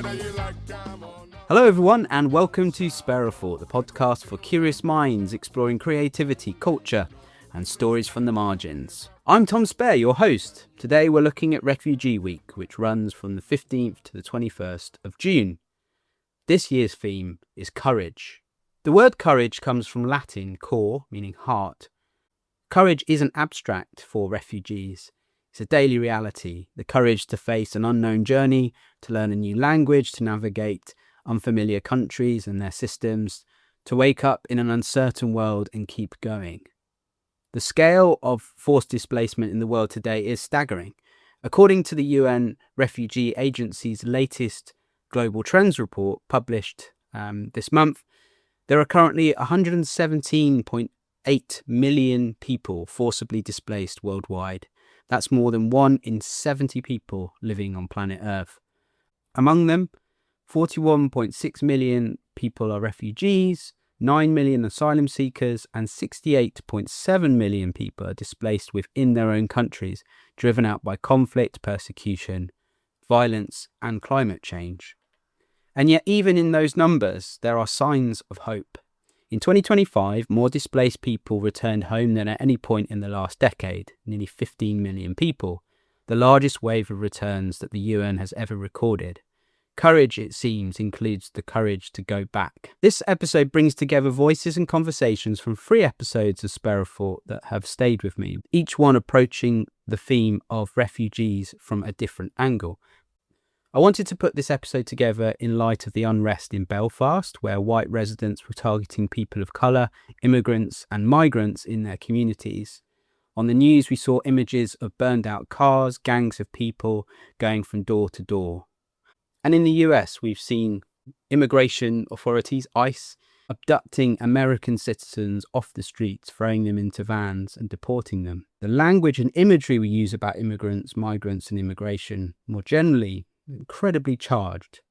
Hello everyone and welcome to Sparrowfort, the podcast for curious minds exploring creativity, culture and stories from the margins. I'm Tom Spare, your host. Today we're looking at Refugee Week, which runs from the 15th to the 21st of June. This year's theme is courage. The word courage comes from Latin cor, meaning heart. Courage isn't abstract for refugees. It's a daily reality, the courage to face an unknown journey, to learn a new language, to navigate unfamiliar countries and their systems, to wake up in an uncertain world and keep going. The scale of forced displacement in the world today is staggering. According to the UN Refugee Agency's latest Global Trends report published this month, there are currently 117.8 million people forcibly displaced worldwide. That's more than 1 in 70 people living on planet Earth. Among them, 41.6 million people are refugees, 9 million asylum seekers, and 68.7 million people are displaced within their own countries, driven out by conflict, persecution, violence, and climate change. And yet, even in those numbers, there are signs of hope. In 2025, more displaced people returned home than at any point in the last decade, nearly 15 million people, the largest wave of returns that the UN has ever recorded. Courage, it seems, includes the courage to go back. This episode brings together voices and conversations from 3 episodes of Sparrowfort that have stayed with me, each one approaching the theme of refugees from a different angle. I wanted to put this episode together in light of the unrest in Belfast, where white residents were targeting people of colour, immigrants and migrants in their communities. On the news, we saw images of burned out cars, gangs of people going from door to door. And in the US, we've seen immigration authorities, ICE, abducting American citizens off the streets, throwing them into vans and deporting them. The language and imagery we use about immigrants, migrants and immigration more generally incredibly charged.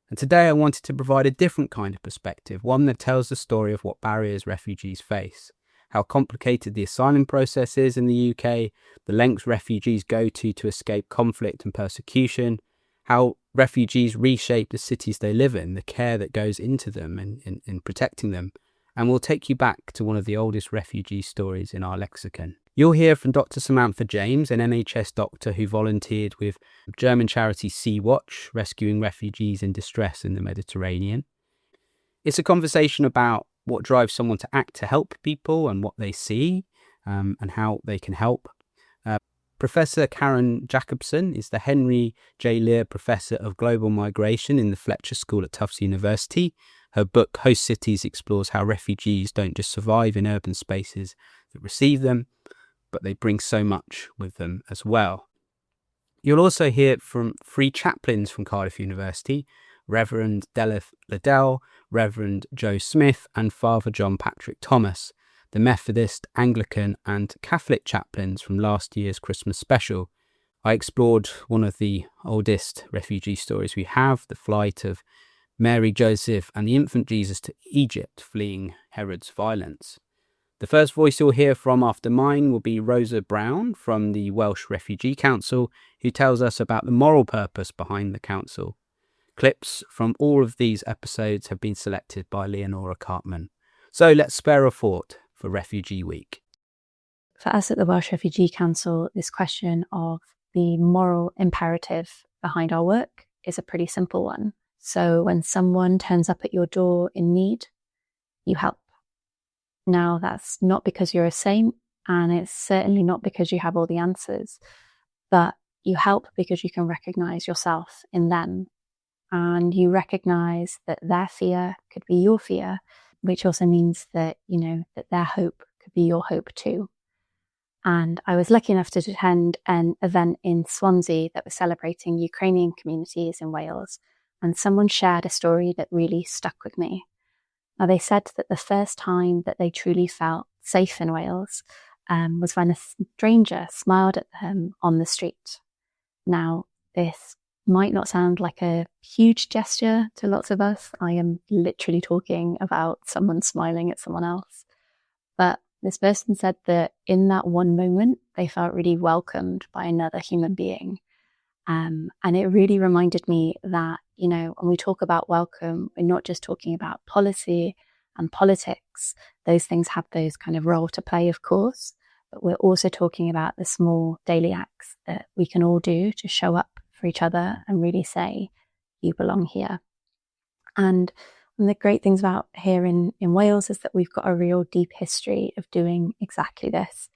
And today I wanted to provide a different kind of perspective, one that tells the story of what barriers refugees face, how complicated the asylum process is in the UK, the lengths refugees go to escape conflict and persecution, how refugees reshape the cities they live in, the care that goes into them in protecting them. And we'll take you back to one of the oldest refugee stories in our lexicon. You'll hear from Dr. Samantha James, an NHS doctor who volunteered with German charity Sea-Watch, rescuing refugees in distress in the Mediterranean. It's a conversation about what drives someone to act to help people and what they see and how they can help. Professor Karen Jacobsen is the Henry J. Lear Professor of Global Migration in the Fletcher School at Tufts University. Her book, Host Cities, explores how refugees don't just survive in urban spaces that receive them, but they bring so much with them as well. You'll also hear from 3 chaplains from Cardiff University, Reverend Delyth Liddell, Reverend Joe Smith, and Father John Patrick Thomas, the Methodist, Anglican and Catholic chaplains from last year's Christmas special. I explored one of the oldest refugee stories we have, the flight of Mary, Joseph and the infant Jesus to Egypt, fleeing Herod's violence. The first voice you'll hear from after mine will be Rosa Brown from the Welsh Refugee Council, who tells us about the moral purpose behind the council. Clips from all of these episodes have been selected by Leonora Cartman. So let's spare a thought for Refugee Week. For us at the Welsh Refugee Council, this question of the moral imperative behind our work is a pretty simple one. So when someone turns up at your door in need, you help. Now, that's not because you're a saint, and it's certainly not because you have all the answers, but you help because you can recognize yourself in them, and you recognize that their fear could be your fear, which also means that, that their hope could be your hope too. And I was lucky enough to attend an event in Swansea that was celebrating Ukrainian communities in Wales, and someone shared a story that really stuck with me. Now, they said that the first time that they truly felt safe in Wales was when a stranger smiled at them on the street. Now, this might not sound like a huge gesture to lots of us. I am literally talking about someone smiling at someone else. But this person said that in that one moment, they felt really welcomed by another human being. And it really reminded me that, when we talk about welcome, we're not just talking about policy and politics. Those things have those kind of role to play, of course, but we're also talking about the small daily acts that we can all do to show up for each other and really say, you belong here. And one of the great things about here in Wales is that we've got a real deep history of doing exactly this.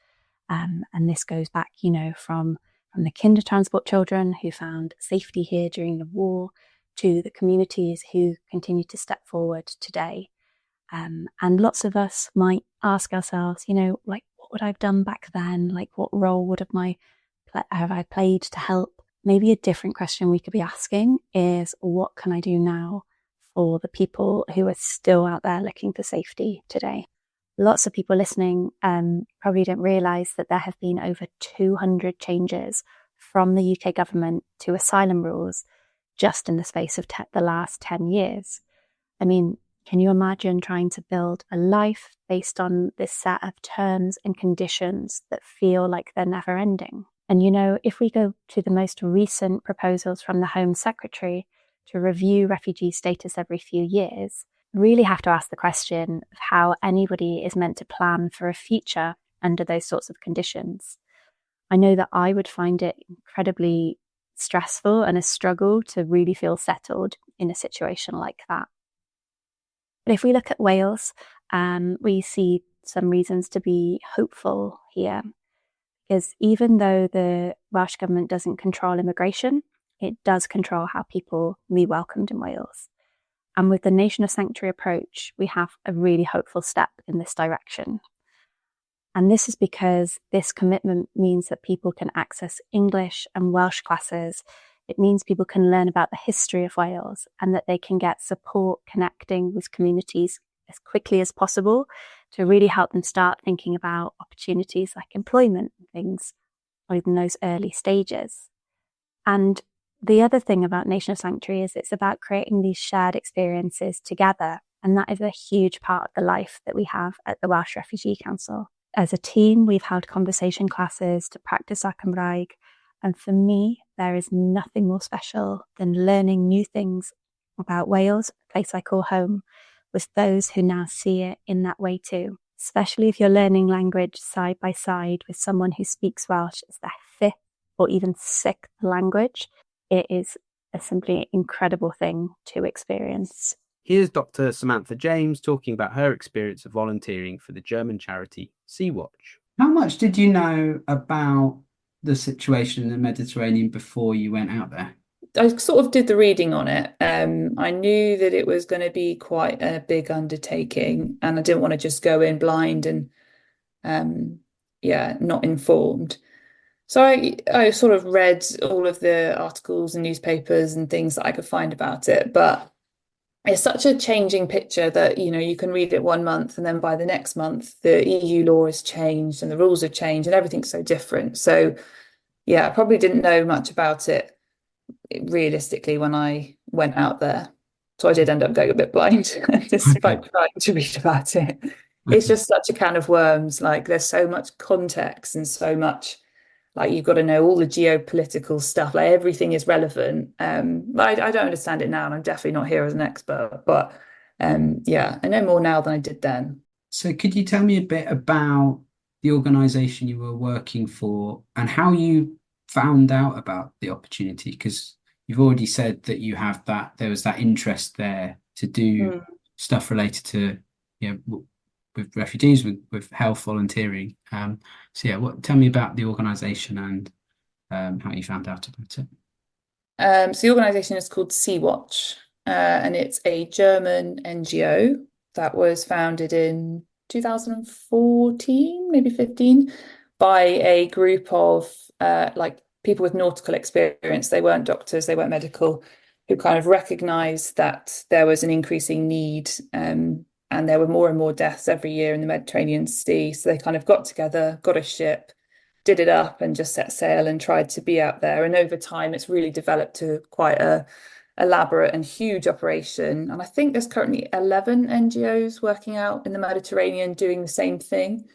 And this goes back, from the kinder transport children who found safety here during the war to the communities who continue to step forward today. And lots of us might ask ourselves, what would I have done back then? Like, what role would have I played to help? Maybe a different question we could be asking is, what can I do now for the people who are still out there looking for safety today? Lots of people listening probably don't realise that there have been over 200 changes from the UK government to asylum rules just in the space of the last 10 years. I mean, can you imagine trying to build a life based on this set of terms and conditions that feel like they're never ending? And, if we go to the most recent proposals from the Home Secretary to review refugee status every few years, really have to ask the question of how anybody is meant to plan for a future under those sorts of conditions. I know that I would find it incredibly stressful and a struggle to really feel settled in a situation like that. But if we look at Wales, we see some reasons to be hopeful here, because even though the Welsh Government doesn't control immigration, it does control how people will be welcomed in Wales. And with the Nation of Sanctuary approach, we have a really hopeful step in this direction. And this is because this commitment means that people can access English and Welsh classes. It means people can learn about the history of Wales and that they can get support connecting with communities as quickly as possible to really help them start thinking about opportunities like employment and things in those early stages. And the other thing about Nation of Sanctuary is it's about creating these shared experiences together. And that is a huge part of the life that we have at the Welsh Refugee Council. As a team, we've held conversation classes to practice our Cymraeg. And for me, there is nothing more special than learning new things about Wales, a place I call home, with those who now see it in that way too. Especially if you're learning language side by side with someone who speaks Welsh as their fifth or even sixth language. It is a simply incredible thing to experience. Here's Dr. Samantha James talking about her experience of volunteering for the German charity Sea-Watch. How much did you know about the situation in the Mediterranean before you went out there? I sort of did the reading on it. I knew that it was going to be quite a big undertaking, and I didn't want to just go in blind and not informed. So I sort of read all of the articles and newspapers and things that I could find about it, but it's such a changing picture that, you can read it 1 month and then by the next month, the EU law has changed and the rules have changed and everything's so different. So yeah, I probably didn't know much about it realistically when I went out there. So I did end up going a bit blind despite trying to read about it. It's just such a can of worms. Like there's so much context and so much, like you've got to know all the geopolitical stuff, like everything is relevant. I don't understand it now, and I'm definitely not here as an expert, but I know more now than I did then. So could you tell me a bit about the organisation you were working for and how you found out about the opportunity? Because you've already said that there was that interest there to do stuff related to, with refugees, with health volunteering. Tell me about the organisation and how you found out about it. So the organisation is called Sea-Watch, and it's a German NGO that was founded in 2014, maybe 15, by a group of people with nautical experience. They weren't doctors, they weren't medical, who kind of recognised that there was an increasing need, and there were more and more deaths every year in the Mediterranean Sea. So they kind of got together, got a ship, did it up and just set sail and tried to be out there. And over time, it's really developed to quite a elaborate and huge operation. And I think there's currently 11 NGOs working out in the Mediterranean doing the same thing.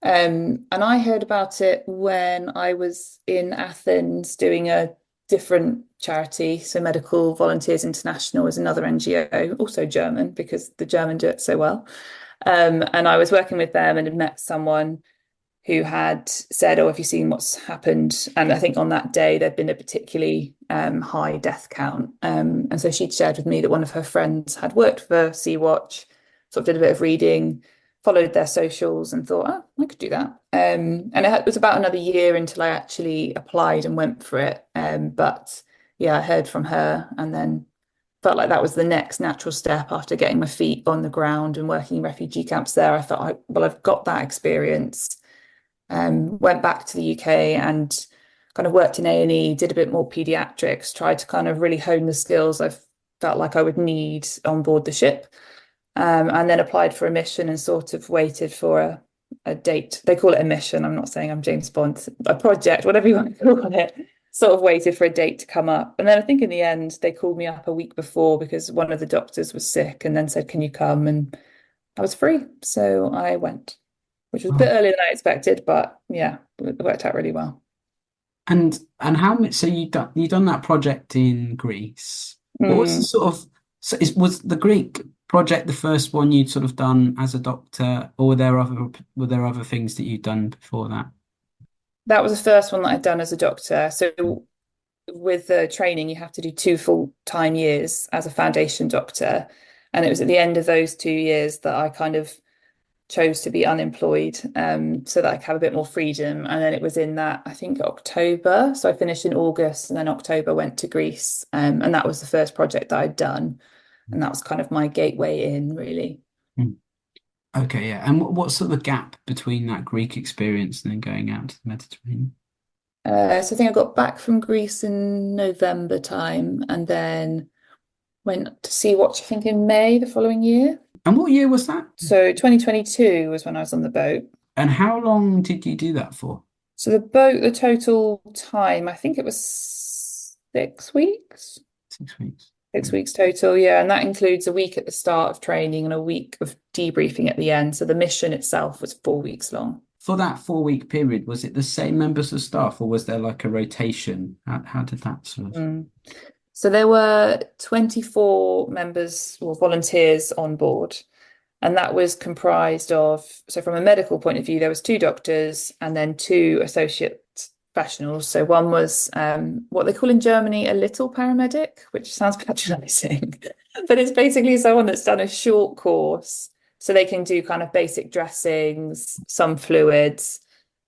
And I heard about it when I was in Athens doing a different charity. So Medical Volunteers International is another NGO, also German, because the German do it so well. And I was working with them and had met someone who had said, "Oh, have you seen what's happened?" And I think on that day there'd been a particularly high death count. And so she'd shared with me that one of her friends had worked for Sea-Watch, sort of did a bit of reading, followed their socials and thought, "Oh, I could do that." And it was about another year until I actually applied and went for it. But yeah, I heard from her and then felt like that was the next natural step after getting my feet on the ground and working in refugee camps there. I thought, well, I've got that experience. Went back to the UK and kind of worked in A&E, did a bit more pediatrics, tried to kind of really hone the skills I felt like I would need on board the ship. And then applied for a mission and sort of waited for a date. They call it a mission. I'm not saying I'm James Bond, a project, whatever you want to call it. Sort of waited for a date to come up. And then I think in the end, they called me up a week before because one of the doctors was sick and then said, "Can you come?" And I was free. So I went, which was a bit earlier than I expected, but yeah, it worked out really well. And how much? So you done that project in Greece. What was the sort of? So was the Greek project the first one you'd sort of done as a doctor, or were there other things that you'd done before that? That was the first one that I'd done as a doctor. So with the training, you have to do 2 full-time years as a foundation doctor. And it was at the end of those 2 years that I kind of chose to be unemployed, so that I could have a bit more freedom. And then it was in that, I think, October. So I finished in August and then October went to Greece. And that was the first project that I'd done. And that was kind of my gateway in, really. Okay, yeah. And what's sort of the gap between that Greek experience and then going out to the Mediterranean? So I think I got back from Greece in November time and then went to Sea-Watch, I think, in May the following year. And what year was that? So 2022 was when I was on the boat. And how long did you do that for? So the boat, the total time, I think it was 6 weeks. 6 weeks. 6 weeks total, yeah. And that includes a week at the start of training and a week of debriefing at the end. So the mission itself was 4 weeks long. For that 4 week period, was it the same members of staff or was there like a rotation? How did that sort of... So there were 24 members or volunteers on board. And that was comprised of, so from a medical point of view, there was 2 doctors and then 2 associate professionals. So one was what they call in Germany a little paramedic, which sounds patronizing, but it's basically someone that's done a short course. So they can do kind of basic dressings, some fluids.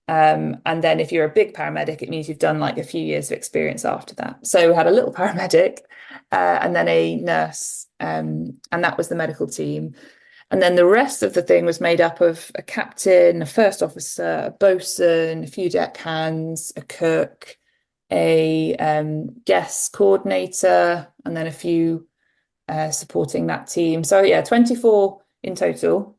And then if you're a big paramedic, it means you've done like a few years of experience after that. So we had a little paramedic and then a nurse, and that was the medical team. And then the rest of the thing was made up of a captain, a first officer, a bosun, a few deckhands, a cook, a guest coordinator, and then a few supporting that team. So yeah, 24 in total.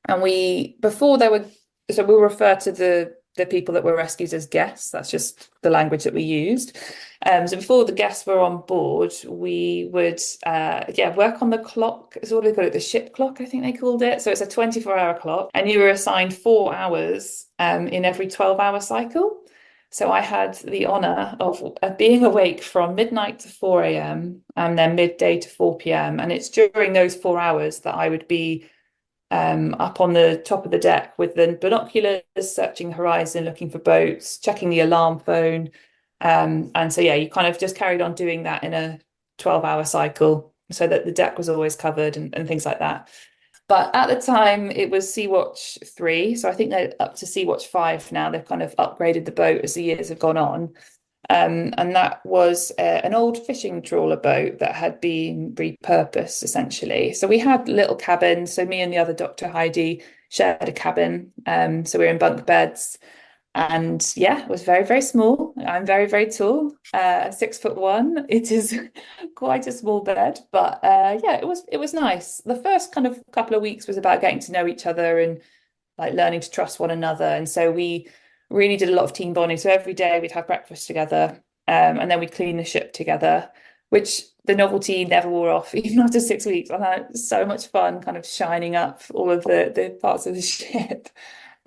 And we will refer to the people that were rescued as guests. That's just the language that we used. So before the guests were on board, we would work on the clock. It's what they call it, the ship clock, I think they called it. So it's a 24-hour clock, and you were assigned 4 hours in every 12-hour cycle. So I had the honour of being awake from midnight to 4 a.m. and then midday to 4 p.m. And it's during those 4 hours that I would be up on the top of the deck with the binoculars, searching the horizon, looking for boats, checking the alarm phone. And so, yeah, you kind of just carried on doing that in a 12-hour cycle so that the deck was always covered and things like that. But at the time, it was Sea-Watch 3. So I think they're up to Sea-Watch 5 now. They've kind of upgraded the boat as the years have gone on. And that was an old fishing trawler boat that had been repurposed, essentially. So we had little cabins. So me and the other Dr. Heidi shared a cabin. So we were in bunk beds. And yeah, it was very, very small. I'm very, very tall, 6'1". It is quite a small bed, but yeah, it was nice. The first kind of couple of weeks was about getting to know each other and like learning to trust one another. And so we really did a lot of team bonding. So every day we'd have breakfast together, and then we'd clean the ship together, which the novelty never wore off, even after 6 weeks. I had so much fun kind of shining up all of the parts of the ship.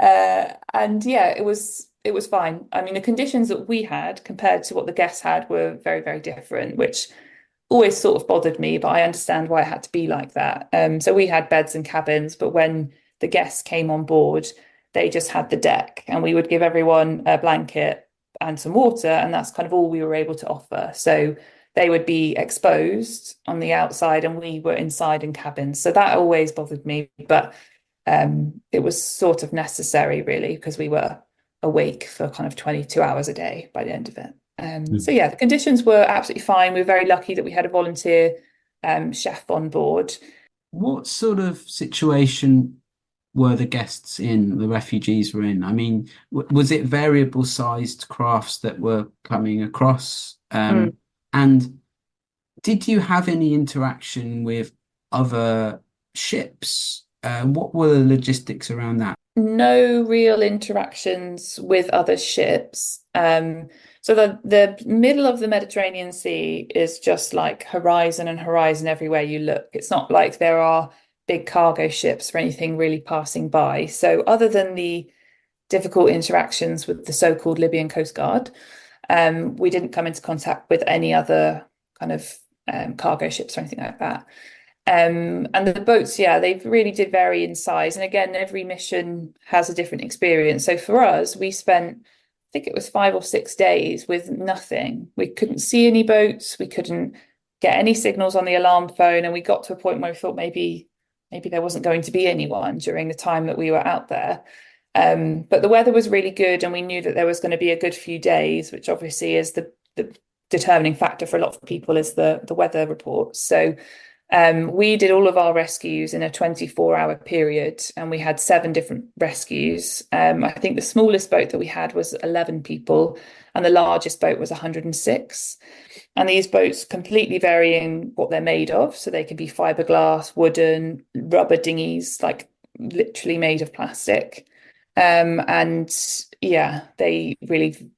And yeah, it was it was fine. I mean, the conditions that we had compared to what the guests had were very, very different, which always sort of bothered me, but I understand why it had to be like that. So we had beds and cabins, but when the guests came on board, they just had the deck, and we would give everyone a blanket and some water, and that's kind of all we were able to offer. So they would be exposed on the outside, and we were inside in cabins. So that always bothered me, but it was sort of necessary, really, because we were awake for kind of 22 hours a day by the end of it. So yeah, the conditions were absolutely fine. We were very lucky that we had a volunteer chef on board. What sort of situation were the guests in, the refugees were in? I mean, was it variable sized crafts that were coming across? And did you have any interaction with other ships? What were the logistics around that? No real interactions with other ships. So the middle of the Mediterranean Sea is just like horizon and horizon everywhere you look. It's not like there are big cargo ships or anything really passing by. So other than the difficult interactions with the so-called Libyan Coast Guard, we didn't come into contact with any other kind of cargo ships or anything like that. And the boats, yeah, they really did vary in size. And again, every mission has a different experience. So for us, we spent, I think it was 5 or 6 days with nothing. We couldn't see any boats. We couldn't get any signals on the alarm phone. And we got to a point where we thought maybe there wasn't going to be anyone during the time that we were out there. But the weather was really good, and we knew that there was going to be a good few days, which obviously is the determining factor for a lot of people, is the weather report. So we did all of our rescues in a 24-hour period, and we had 7 different rescues. I think the smallest boat that we had was 11 people, and the largest boat was 106. And these boats completely vary in what they're made of. So they can be fiberglass, wooden, rubber dinghies, like literally made of plastic. And yeah, they really,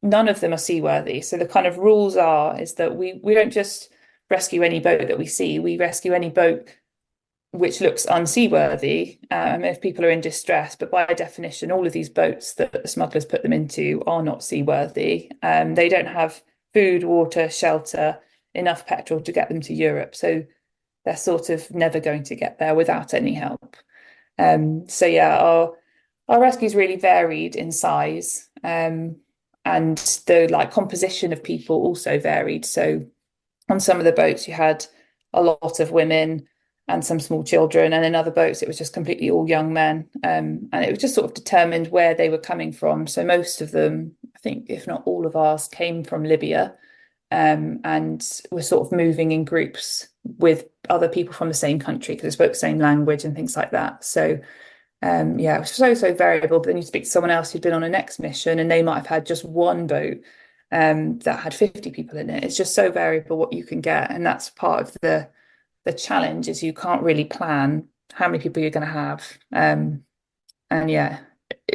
none of them are seaworthy. So the kind of rules is that we don't just rescue any boat that we see. We rescue any boat which looks unseaworthy if people are in distress. But by definition, all of these boats that the smugglers put them into are not seaworthy. They don't have food, water, shelter, enough petrol to get them to Europe. So they're sort of never going to get there without any help. So yeah, our rescues really varied in size, and the like composition of people also varied. So on some of the boats, you had a lot of women and some small children, and in other boats, it was just completely all young men. And it was just sort of determined where they were coming from. So most of them, I think, if not all of ours, came from Libya, and were sort of moving in groups with other people from the same country because they spoke the same language and things like that. So yeah, it was so variable. But then you speak to someone else who'd been on a next mission, and they might have had just one boat that had 50 people in it. It's just so variable what you can get, and that's part of the challenge, is you can't really plan how many people you're going to have. And yeah,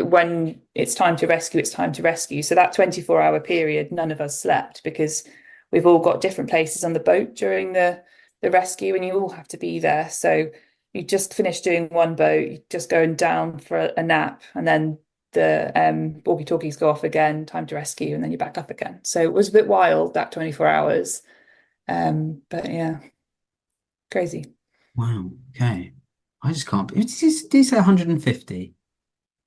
when it's time to rescue, it's time to rescue. So that 24-hour period, none of us slept, because we've all got different places on the boat during the rescue, and you all have to be there. So you just finish doing one boat, you're just going down for a nap, and then the walkie-talkies go off again, time to rescue, and then you're back up again. So it was a bit wild, that 24 hours. But yeah, crazy. Wow. Okay. I just can't. Did you say 150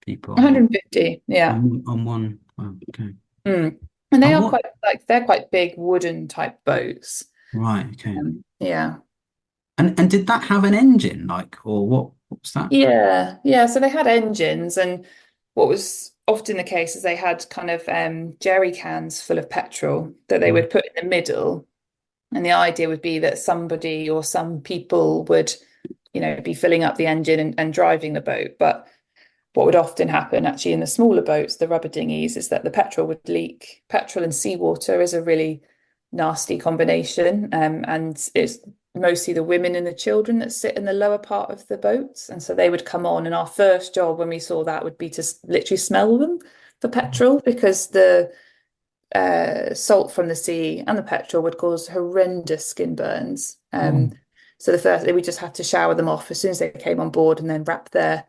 people? 150, yeah. On one. Wow, okay. And they And are what? they're quite big wooden type boats. Right. Okay. Yeah. And did that have an engine, like, or what? What was that? Yeah. So they had engines, and what was often the case is they had kind of jerry cans full of petrol that they Right. would put in the middle. And the idea would be that somebody or some people would, be filling up the engine and driving the boat. But what would often happen actually in the smaller boats, the rubber dinghies, is that the petrol would leak. Petrol and seawater is a really nasty combination. And it's mostly the women and the children that sit in the lower part of the boats. And so they would come on. And our first job when we saw that would be to literally smell them for petrol, because the salt from the sea and the petrol would cause horrendous skin burns. So we just had to shower them off as soon as they came on board, and then wrap their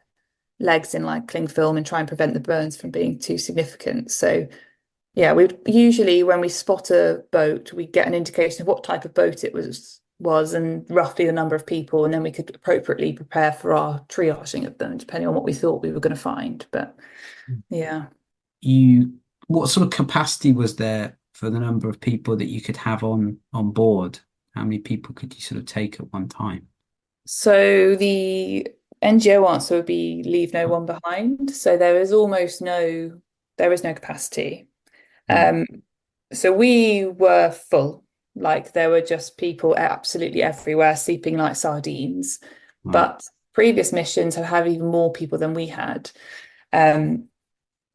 legs in like cling film and try and prevent the burns from being too significant. So yeah, we usually, when we spot a boat, we get an indication of what type of boat it was and roughly the number of people, and then we could appropriately prepare for our triaging of them, depending on what we thought we were going to find. But yeah. What sort of capacity was there for the number of people that you could have on board? How many people could you sort of take at one time? So the NGO answer would be leave no one behind. So there is no capacity. So we were full, like there were just people absolutely everywhere sleeping like sardines. Wow. But previous missions have had even more people than we had.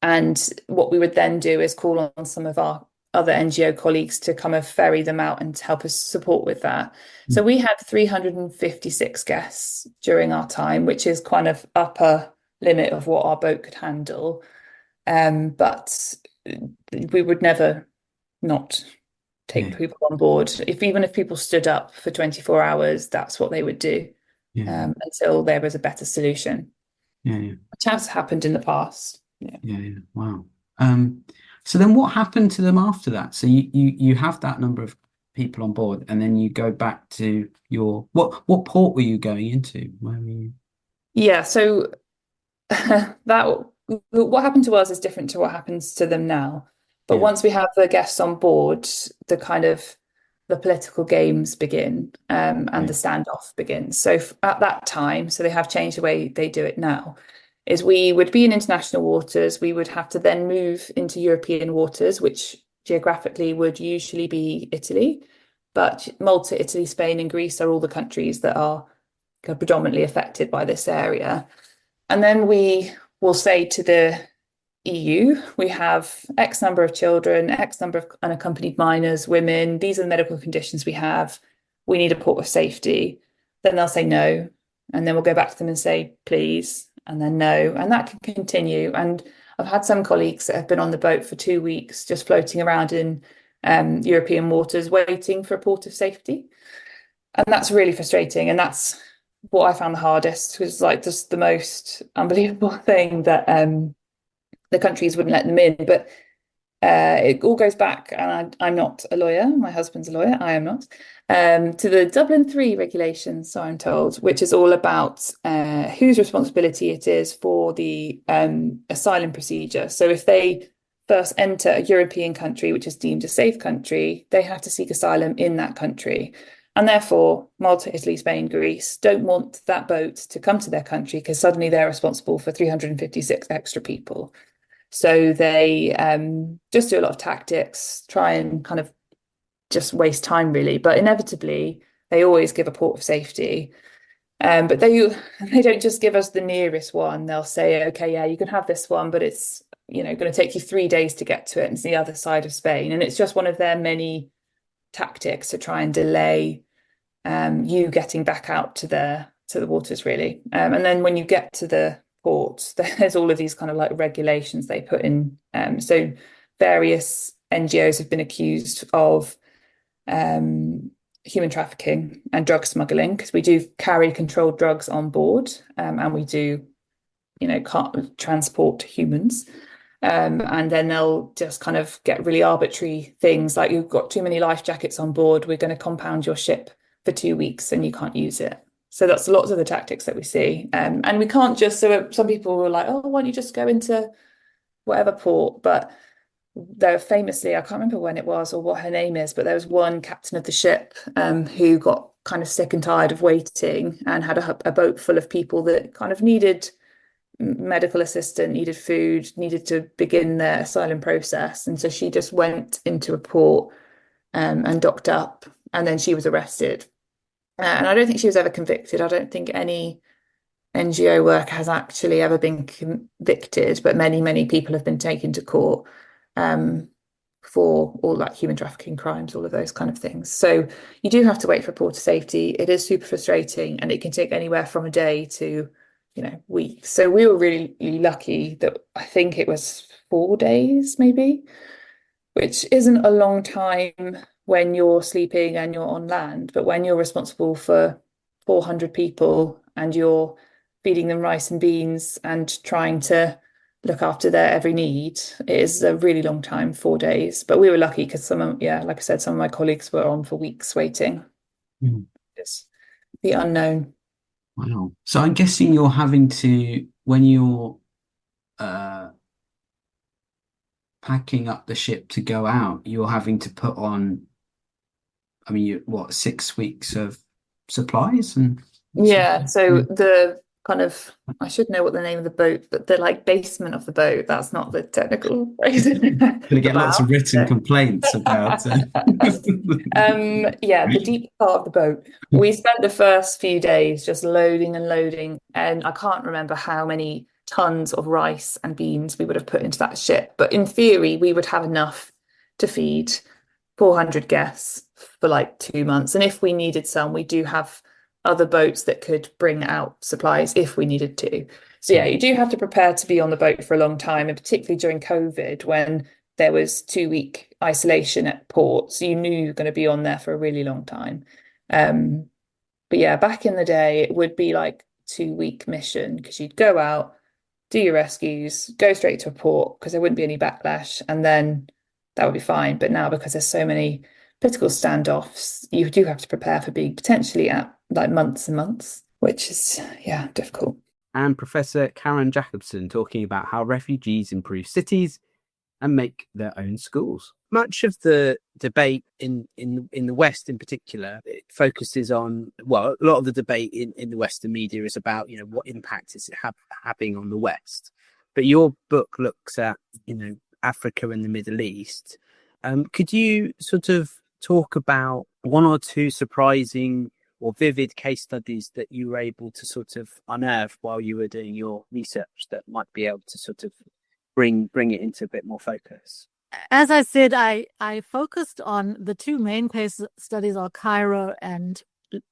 And what we would then do is call on some of our other NGO colleagues to kind of ferry them out and help us support with that. So we had 356 guests during our time, which is kind of upper limit of what our boat could handle. But we would never not take people on board. Even if people stood up for 24 hours, that's what they would do until there was a better solution. Which has happened in the past. Wow. So then what happened to them after that? So you have that number of people on board, and then you go back to your what port were you going into? Where were you? Yeah, so that what happened to us is different to what happens to them now. But once we have the guests on board, the political games begin, and the standoff begins. So at that time, so they have changed the way they do it now, is we would be in international waters. We would have to then move into European waters, which geographically would usually be Italy. But Malta, Italy, Spain, and Greece are all the countries that are predominantly affected by this area. And then we will say to the EU, we have X number of children, X number of unaccompanied minors, women. These are the medical conditions we have. We need a port of safety. Then they'll say no. And then we'll go back to them and say, please. And then no. And that can continue. And I've had some colleagues that have been on the boat for 2 weeks, just floating around in European waters, waiting for a port of safety. And that's really frustrating. And that's what I found the hardest, was like just the most unbelievable thing that the countries wouldn't let them in. But it all goes back, and I'm not a lawyer, my husband's a lawyer, I am not, to the Dublin 3 regulations, so I'm told, which is all about whose responsibility it is for the asylum procedure. So if they first enter a European country, which is deemed a safe country, they have to seek asylum in that country. And therefore, Malta, Italy, Spain, Greece don't want that boat to come to their country, because suddenly they're responsible for 356 extra people. So they just do a lot of tactics, try and kind of just waste time, really. But inevitably, they always give a port of safety. But they don't just give us the nearest one. They'll say, okay, yeah, you can have this one, but it's going to take you 3 days to get to it, and it's the other side of Spain. And it's just one of their many tactics to try and delay you getting back out to the waters, really. And then when you get to the port, there's all of these kind of like regulations they put in. So various NGOs have been accused of human trafficking and drug smuggling, because we do carry controlled drugs on board, and we do, can't transport humans. And then they'll just kind of get really arbitrary things like, you've got too many life jackets on board, we're going to compound your ship for 2 weeks and you can't use it. So that's lots of the tactics that we see. And we can't just, so some people were like, oh, why don't you just go into whatever port? But there famously, I can't remember when it was or what her name is, but there was one captain of the ship who got kind of sick and tired of waiting, and had a boat full of people that kind of needed medical assistance, needed food, needed to begin their asylum process. And so she just went into a port and docked up, and then she was arrested. And I don't think she was ever convicted. I don't think any NGO worker has actually ever been convicted, but many, many people have been taken to court for all like human trafficking crimes, all of those kind of things. So you do have to wait for a port of safety. It is super frustrating, and it can take anywhere from a day to, weeks. So we were really, really lucky that I think it was 4 days, maybe, which isn't a long time when you're sleeping and you're on land, but when you're responsible for 400 people and you're feeding them rice and beans and trying to look after their every need. It is a really long time, 4 days. But we were lucky because like I said, some of my colleagues were on for weeks waiting. It's the unknown. Wow. So I'm guessing you're having to, when you're packing up the ship to go out, you're having to put on, I mean, 6 weeks of supplies and Yeah, so the kind of, I should know what the name of the boat, but the like basement of the boat, that's not the technical phrase. Gonna get lots of written complaints about yeah, the deep part of the boat. We spent the first few days just loading and loading, and I can't remember how many tons of rice and beans we would have put into that ship. But in theory, we would have enough to feed 400 guests for like 2 months. And if we needed some, we do have other boats that could bring out supplies if we needed to. So yeah, you do have to prepare to be on the boat for a long time, and particularly during COVID when there was 2-week isolation at ports, you knew you were going to be on there for a really long time. But yeah, back in the day, it would be like 2-week mission because you'd go out, do your rescues, go straight to a port because there wouldn't be any backlash, and then that would be fine. But now, because there's so many political standoffs, you do have to prepare for being potentially at like months and months, which is, yeah, difficult. And Professor Karen Jacobsen talking about how refugees improve cities and make their own schools. Much of the debate in the West in particular, it focuses on, well, a lot of the debate in the Western media is about, what impact is it having on the West. But your book looks at, Africa and the Middle East. Could you sort of talk about one or two surprising or vivid case studies that you were able to sort of unearth while you were doing your research that might be able to sort of bring it into a bit more focus? As I said, I focused on the two main case studies are Cairo and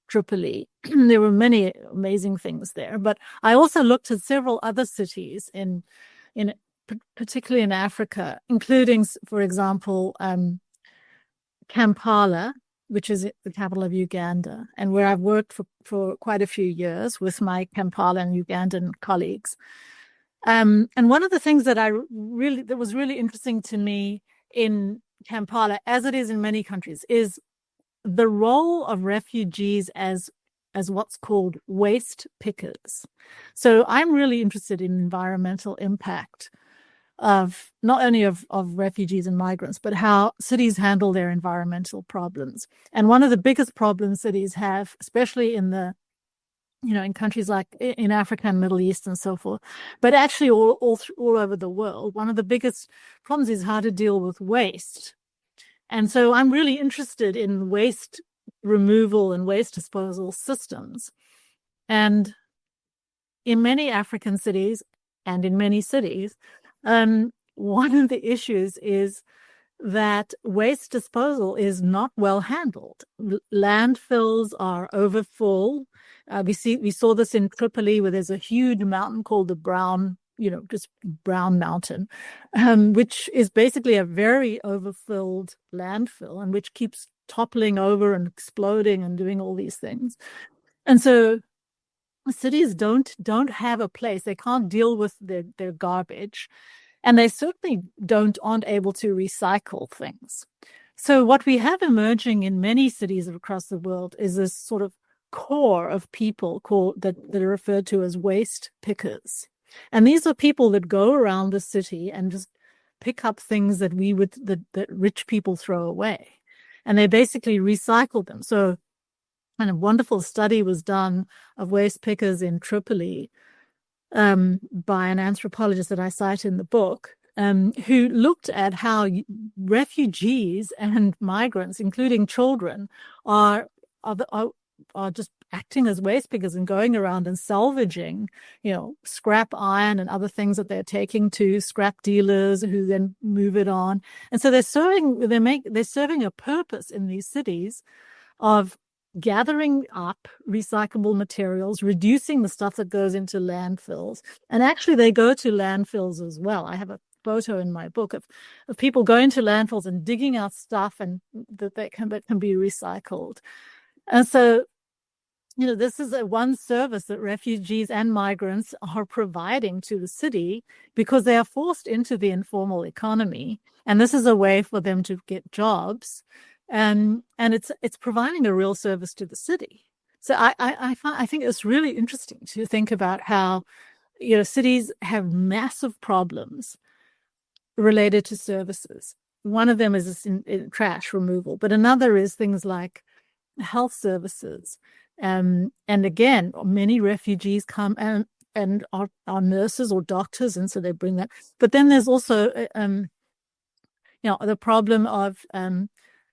Tripoli. There were many amazing things there, but I also looked at several other cities in particularly in Africa, including, for example, Kampala, which is the capital of Uganda, and where I've worked for quite a few years with my Kampala and Ugandan colleagues. And one of the things that was really interesting to me in Kampala, as it is in many countries, is the role of refugees as what's called waste pickers. So I'm really interested in environmental impact of not only of refugees and migrants, but how cities handle their environmental problems. And one of the biggest problems cities have, especially in in countries like in Africa and Middle East and so forth, but actually all over the world, one of the biggest problems is how to deal with waste. And so I'm really interested in waste removal and waste disposal systems. And in many African cities and in many cities, one of the issues is that waste disposal is not well handled. Landfills are overfull. We saw this in Tripoli, where there's a huge mountain called the Brown, just Brown Mountain, which is basically a very overfilled landfill and which keeps toppling over and exploding and doing all these things. And so cities don't have a place. They can't deal with their garbage, and they certainly aren't able to recycle things. So what we have emerging in many cities across the world is this sort of core of people that are referred to as waste pickers. And these are people that go around the city and just pick up things that that rich people throw away, and they basically recycle them. So and a wonderful study was done of waste pickers in Tripoli by an anthropologist that I cite in the book, who looked at how refugees and migrants, including children, are just acting as waste pickers and going around and salvaging, scrap iron and other things that they're taking to scrap dealers who then move it on. And so they're serving a purpose in these cities of gathering up recyclable materials, reducing the stuff that goes into landfills. And actually they go to landfills as well. I have a photo in my book of people going to landfills and digging out stuff and that can be recycled. And so this is one service that refugees and migrants are providing to the city because they are forced into the informal economy. And this is a way for them to get jobs. And it's providing a real service to the city. So I think it's really interesting to think about how, cities have massive problems related to services. One of them is in trash removal, but another is things like health services. And again, many refugees come and are nurses or doctors, and so they bring that. But then there's also, the problem of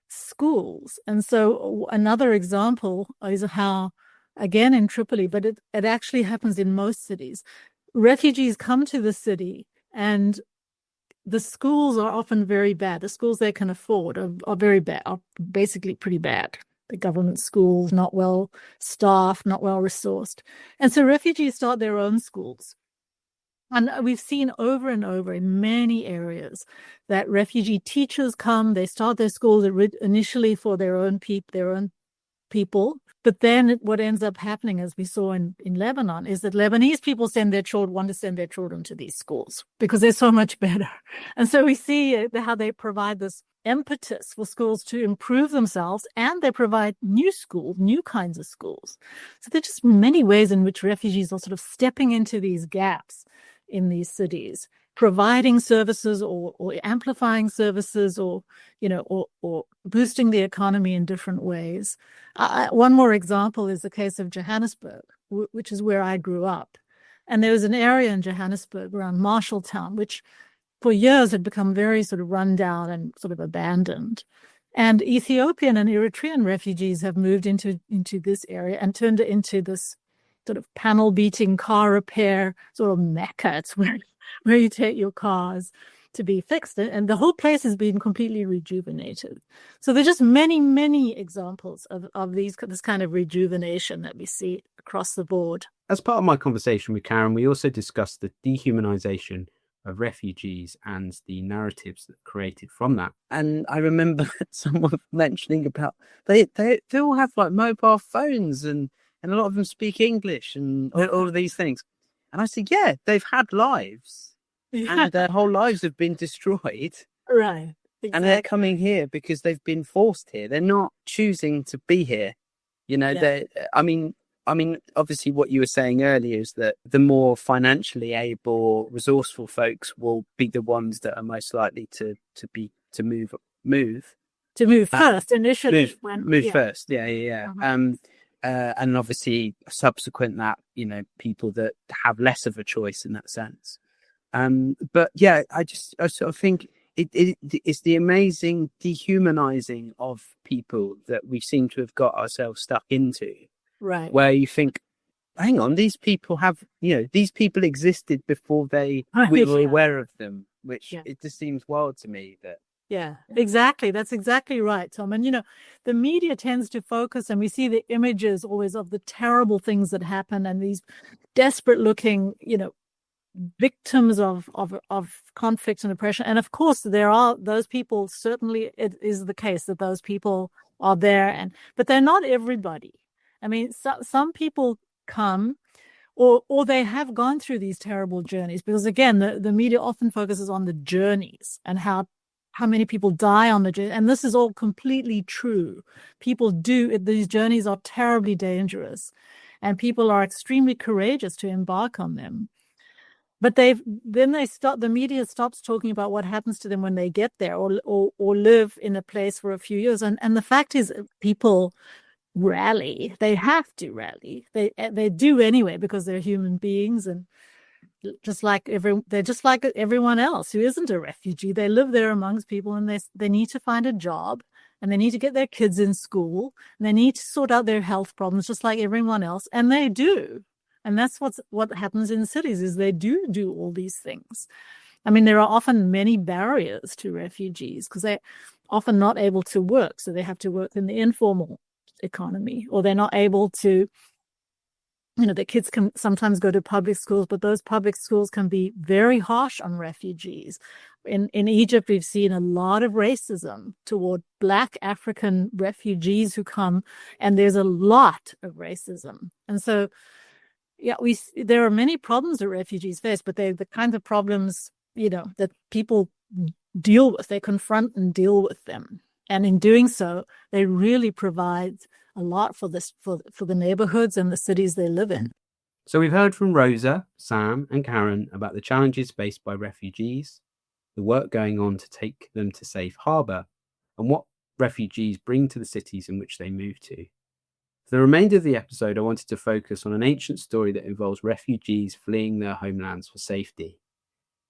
schools. And so another example is how, again in Tripoli, but it actually happens in most cities. Refugees come to the city, and the schools are often very bad. The schools they can afford are very bad, are basically pretty bad. The government schools, not well staffed, not well resourced. And so refugees start their own schools. And we've seen over and over in many areas that refugee teachers come, they start their schools initially for their own people. But then what ends up happening, as we saw in Lebanon, is that Lebanese people want to send their children to these schools because they're so much better. And so we see how they provide this impetus for schools to improve themselves, and they provide new kinds of schools. So there's just many ways in which refugees are sort of stepping into these gaps in these cities, providing services or amplifying services or boosting the economy in different ways. One more example is the case of Johannesburg, which is where I grew up. And there was an area in Johannesburg around Marshalltown, which for years had become very sort of run down and sort of abandoned. And Ethiopian and Eritrean refugees have moved into this area and turned it into this sort of panel beating car repair sort of mecca. It's where you take your cars to be fixed. And the whole place has been completely rejuvenated. So there's just many, many examples of this kind of rejuvenation that we see across the board. As part of my conversation with Karen, we also discussed the dehumanization of refugees and the narratives that created from that. And I remember someone mentioning about they all have like mobile phones and a lot of them speak English and all of these things. And I said, yeah, they've had lives and their whole lives have been destroyed. Right. Exactly. And they're coming here because they've been forced here. They're not choosing to be here. I mean, obviously what you were saying earlier is that the more financially able, resourceful folks will be the ones that are most likely to move. To move first initially. Move first. Yeah. Uh-huh. And obviously subsequent that, people that have less of a choice in that sense. But yeah, I sort of think it's the amazing dehumanizing of people that we seem to have got ourselves stuck into. Right. Where you think, hang on, these people existed before we were aware of them, which it just seems wild to me that. Yeah, exactly. That's exactly right, Tom. And, the media tends to focus, and we see the images always of the terrible things that happen and these desperate looking, victims of conflict and oppression. And of course, there are those people. Certainly it is the case that those people are there, but they're not everybody. I mean, some people come or they have gone through these terrible journeys because, again, the media often focuses on the journeys and how many people die on the journey. And this is all completely true. These journeys are terribly dangerous and people are extremely courageous to embark on them. But the media stops talking about what happens to them when they get there or live in a place for a few years. And the fact is people rally. They have to rally. They do anyway because they're human beings, and they're just like everyone else who isn't a refugee. They live there amongst people, and they need to find a job, and they need to get their kids in school, and they need to sort out their health problems just like everyone else, and they do. And that's what happens in cities is they do all these things. I mean, there are often many barriers to refugees because they're often not able to work, so they have to work in the informal economy, or they're not able to, the kids can sometimes go to public schools, but those public schools can be very harsh on refugees. In Egypt, we've seen a lot of racism toward Black African refugees who come, and there's a lot of racism. And so, yeah, there are many problems that refugees face, but they're the kinds of problems, that people deal with. They confront and deal with them. And in doing so, they really provide a lot for the neighborhoods and the cities they live in. So we've heard from Rosa, Sam and Karen about the challenges faced by refugees, the work going on to take them to safe harbour, and what refugees bring to the cities in which they move to. For the remainder of the episode, I wanted to focus on an ancient story that involves refugees fleeing their homelands for safety.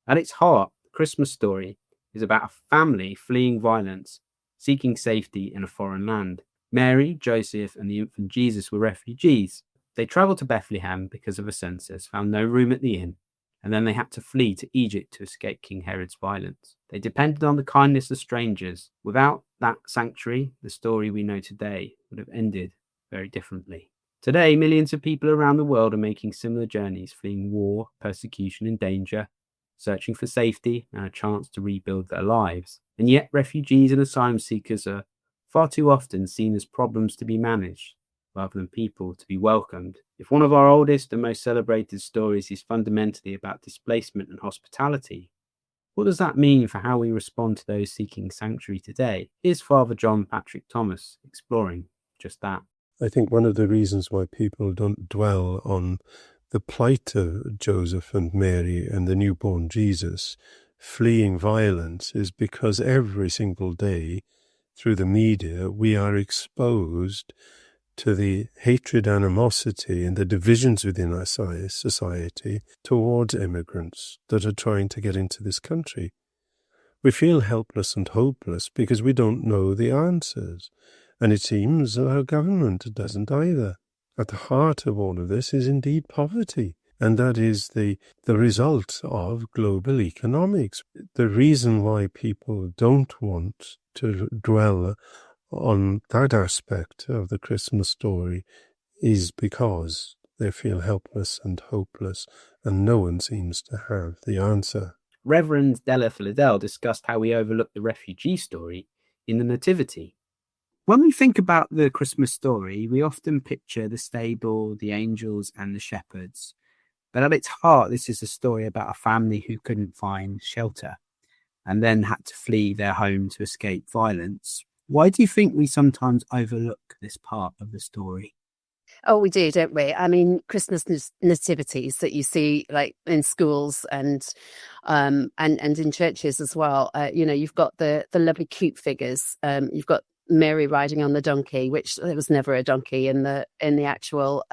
At its heart, the Christmas story is about a family fleeing violence, seeking safety in a foreign land. Mary, Joseph and the infant Jesus were refugees. They travelled to Bethlehem because of a census, found no room at the inn, and then they had to flee to Egypt to escape King Herod's violence. They depended on the kindness of strangers. Without that sanctuary, the story we know today would have ended very differently. Today, millions of people around the world are making similar journeys, fleeing war, persecution and danger, searching for safety and a chance to rebuild their lives. And yet refugees and asylum seekers are far too often seen as problems to be managed, rather than people to be welcomed. If one of our oldest and most celebrated stories is fundamentally about displacement and hospitality, what does that mean for how we respond to those seeking sanctuary today? Here's Father John Patrick Thomas exploring just that. I think one of the reasons why people don't dwell on the plight of Joseph and Mary and the newborn Jesus fleeing violence is because every single day through the media we are exposed to the hatred, animosity and the divisions within our society towards immigrants that are trying to get into this country. We feel helpless and hopeless because we don't know the answers. And it seems that our government doesn't either. At the heart of all of this is indeed poverty. And that is the result of global economics. The reason why people don't want to dwell on that aspect of the Christmas story is because they feel helpless and hopeless, and no one seems to have the answer. Reverend Delyth Liddell discussed how we overlook the refugee story in the Nativity. When we think about the Christmas story, we often picture the stable, the angels and the shepherds. But at its heart, this is a story about a family who couldn't find shelter and then had to flee their home to escape violence. Why do you think we sometimes overlook this part of the story? Oh, we do, don't we? I mean, Christmas nativities that you see like in schools and in churches as well. You've got the lovely cute figures. You've got Mary riding on the donkey, which there was never a donkey in the actual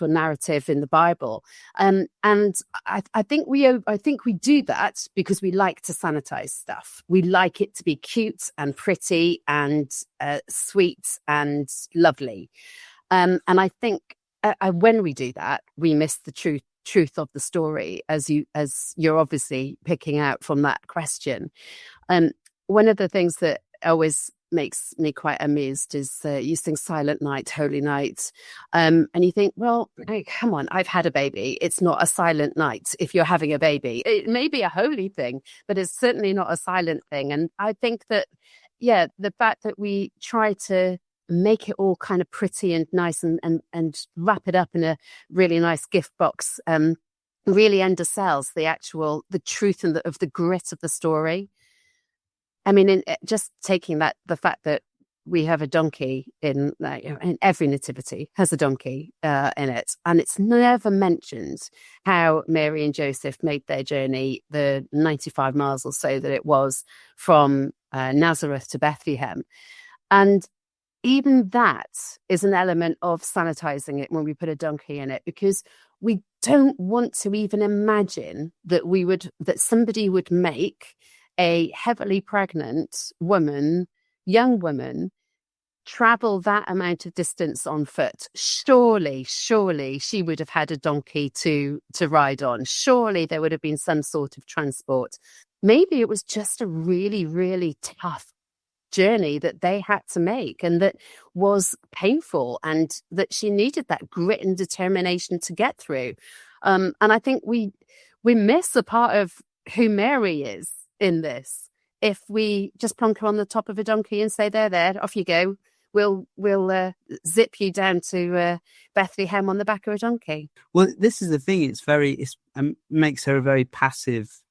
narrative in the Bible. And I think we do that because we like to sanitize stuff. We like it to be cute and pretty and sweet and lovely. And I think when we do that, we miss the truth of the story, as you're obviously picking out from that question. One of the things that always makes me quite amused is you sing Silent Night, Holy Night. And you think, well, hey, come on, I've had a baby. It's not a silent night if you're having a baby. It may be a holy thing, but it's certainly not a silent thing. And I think that, the fact that we try to make it all kind of pretty and nice and wrap it up in a really nice gift box really undersells the truth and of the grit of the story. I mean, just taking the fact that we have a donkey in every nativity has a donkey in it, and it's never mentioned how Mary and Joseph made their journey, the 95 miles or so that it was from Nazareth to Bethlehem. And even that is an element of sanitizing it when we put a donkey in it, because we don't want to even imagine that somebody would make a heavily pregnant young woman, travel that amount of distance on foot. Surely she would have had a donkey to ride on. Surely there would have been some sort of transport. Maybe it was just a really, really tough journey that they had to make, and that was painful, and that she needed that grit and determination to get through. And I think we miss a part of who Mary is in this if we just plonk her on the top of a donkey and say, there, off you go. We'll zip you down to Bethlehem on the back of a donkey. Well, this is the thing. It makes her a very passive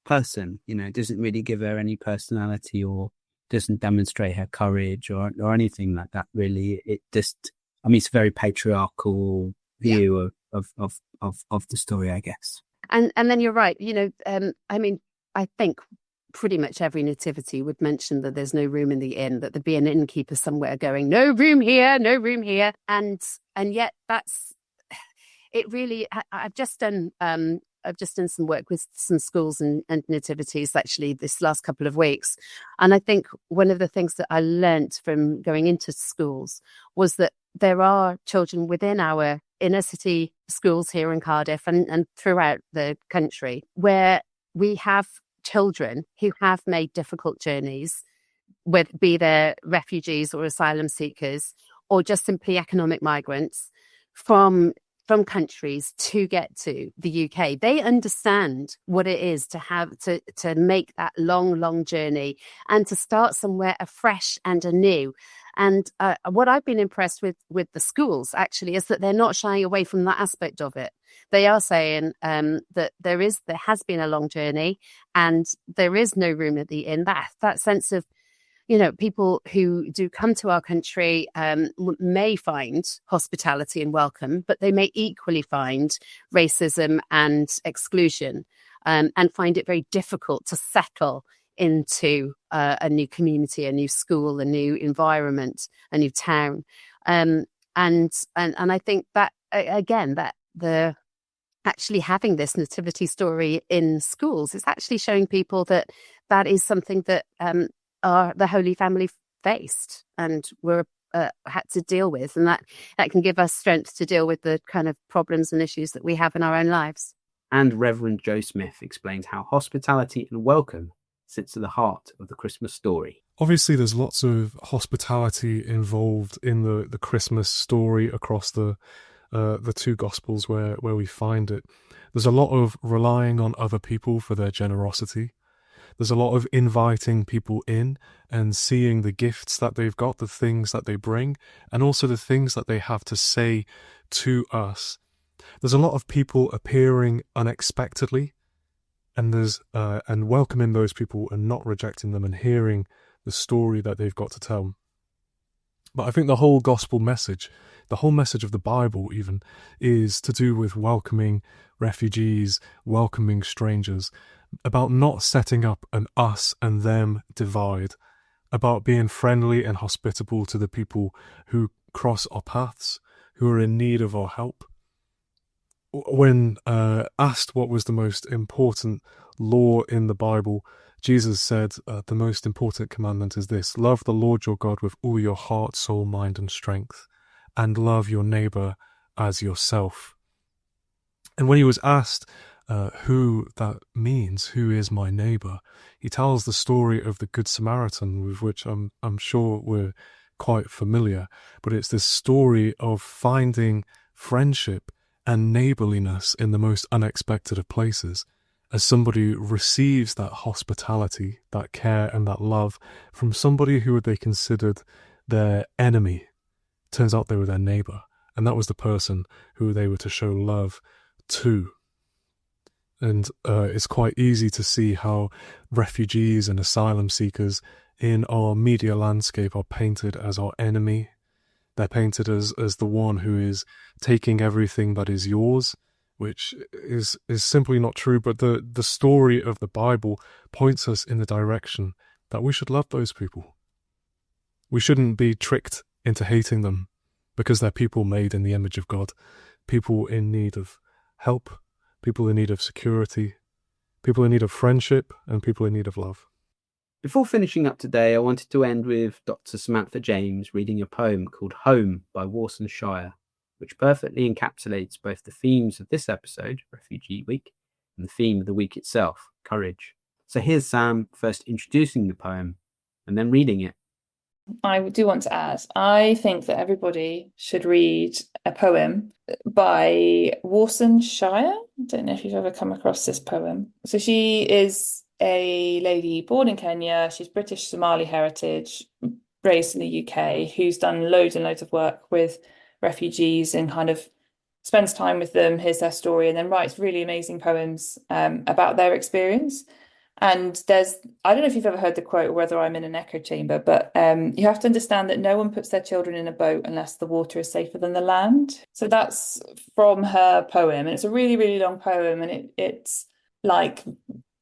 person. It doesn't really give her any personality or doesn't demonstrate her courage or anything like that. Really, it just. It's a very patriarchal view of the story, I guess. And then you're right. I think pretty much every nativity would mention that there's no room in the inn, that there'd be an innkeeper somewhere going, no room here, no room here. And yet that's it really. I've just done some work with some schools and nativities actually this last couple of weeks. And I think one of the things that I learnt from going into schools was that there are children within our inner city schools here in Cardiff and throughout the country where we have children who have made difficult journeys, whether be they refugees or asylum seekers or just simply economic migrants from countries to get to the UK. They understand what it is to have to make that long journey and to start somewhere afresh and anew. And what I've been impressed with the schools actually is that they're not shying away from that aspect of it. They are saying that there has been a long journey and there is no room at the inn. That sense of, people who do come to our country may find hospitality and welcome, but they may equally find racism and exclusion and find it very difficult to settle into a new community, a new school, a new environment, a new town. And I think that, again, that the actually having this nativity story in schools is actually showing people that is something that the Holy Family faced and were had to deal with, and that can give us strength to deal with the kind of problems and issues that we have in our own lives. And Reverend Joe Smith explains how hospitality and welcome sits at the heart of the Christmas story. Obviously, there's lots of hospitality involved in the Christmas story across the two Gospels where we find it. There's a lot of relying on other people for their generosity. There's a lot of inviting people in and seeing the gifts that they've got, the things that they bring, and also the things that they have to say to us. There's a lot of people appearing unexpectedly, and there's and welcoming those people and not rejecting them and hearing the story that they've got to tell. But I think the whole gospel message, the whole message of the Bible even, is to do with welcoming refugees, welcoming strangers, about not setting up an us and them divide, about being friendly and hospitable to the people who cross our paths, who are in need of our help. When asked what was the most important law in the Bible, Jesus said the most important commandment is this: love the Lord your God with all your heart, soul, mind and strength, and love your neighbour as yourself. And when he was asked who that means, who is my neighbour, he tells the story of the Good Samaritan, with which I'm sure we're quite familiar. But it's this story of finding friendship and neighbourliness in the most unexpected of places, as somebody receives that hospitality, that care and that love from somebody who they considered their enemy. Turns out they were their neighbour, and that was the person who they were to show love to. And it's quite easy to see how refugees and asylum seekers in our media landscape are painted as our enemy. They're painted as the one who is taking everything that is yours, which is simply not true. But the story of the Bible points us in the direction that we should love those people. We shouldn't be tricked into hating them because they're people made in the image of God, people in need of help, people in need of security, people in need of friendship, and people in need of love. Before finishing up today, I wanted to end with Dr. Samantha James reading a poem called Home by Worcestershire, which perfectly encapsulates both the themes of this episode, Refugee Week, and the theme of the week itself, courage. So here's Sam first introducing the poem and then reading it. I do want to add, I think that everybody should read a poem by Warsan Shire. I don't know if you've ever come across this poem. So she is a lady born in Kenya. She's British Somali heritage, raised in the UK, who's done loads and loads of work with refugees and kind of spends time with them, hears their story, and then writes really amazing poems about their experience. And I don't know if you've ever heard the quote, whether I'm in an echo chamber, but you have to understand that no one puts their children in a boat unless the water is safer than the land. So that's from her poem. And it's a really, really long poem. And it's like,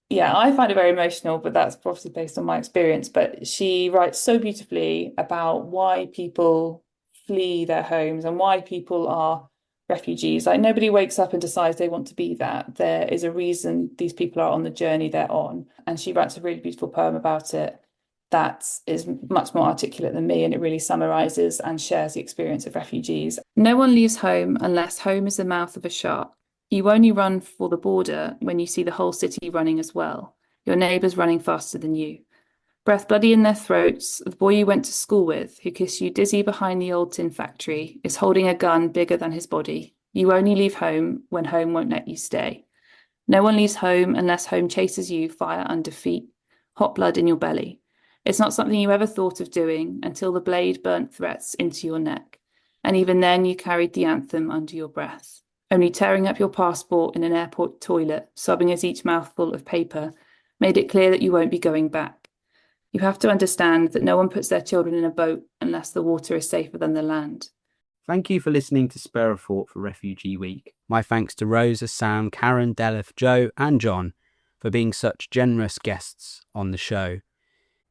yeah, I find it very emotional, but that's obviously based on my experience. But she writes so beautifully about why people flee their homes and why people are refugees. Like, nobody wakes up and decides they want to be that. There is a reason these people are on the journey they're on. And she writes a really beautiful poem about it that is much more articulate than me, and it really summarizes and shares the experience of refugees. No one leaves home unless home is the mouth of a shark. You only run for the border when you see the whole city running as well, your neighbours running faster than you. Breath bloody in their throats, the boy you went to school with, who kissed you dizzy behind the old tin factory, is holding a gun bigger than his body. You only leave home when home won't let you stay. No one leaves home unless home chases you, fire under feet, hot blood in your belly. It's not something you ever thought of doing until the blade burnt threats into your neck. And even then you carried the anthem under your breath, only tearing up your passport in an airport toilet, sobbing as each mouthful of paper made it clear that you won't be going back. You have to understand that no one puts their children in a boat unless the water is safer than the land. Thank you for listening to Spare a Thought for Refugee Week. My thanks to Rosa, Sam, Karen, Delyth, Joe and John for being such generous guests on the show.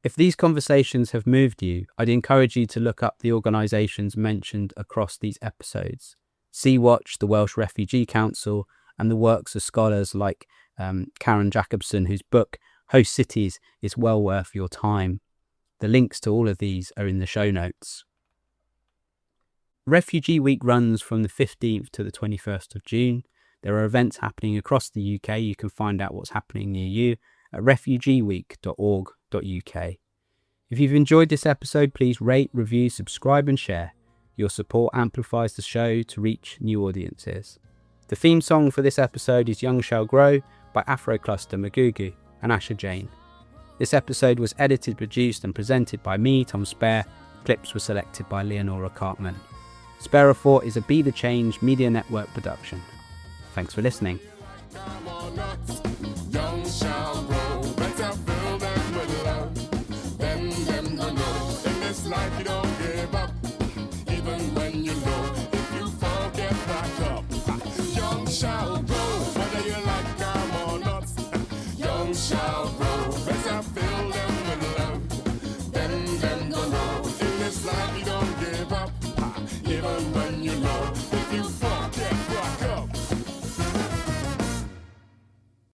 If these conversations have moved you, I'd encourage you to look up the organisations mentioned across these episodes. Sea-Watch, the Welsh Refugee Council, and the works of scholars like Karen Jacobsen, whose book Host Cities is well worth your time. The links to all of these are in the show notes. Refugee Week runs from the 15th to the 21st of June. There are events happening across the UK. You can find out what's happening near you at refugeeweek.org.uk. If you've enjoyed this episode, please rate, review, subscribe and share. Your support amplifies the show to reach new audiences. The theme song for this episode is Young Shall Grow by Afrocluster Magugu and Asha Jane. This episode was edited, produced and presented by me, Tom Spare. Clips were selected by Leonora Cartman. Spare a Thought is a Be the Change Media Network production. Thanks for listening. Young shall grow, better fill them with love. Then them go know, in this life you don't give up. Even when you know, if you fall, get back up. Young shall grow, whether you like them or not. Young shall grow, better fill them with love. Then them go know, in this life you don't give up. Even when you know.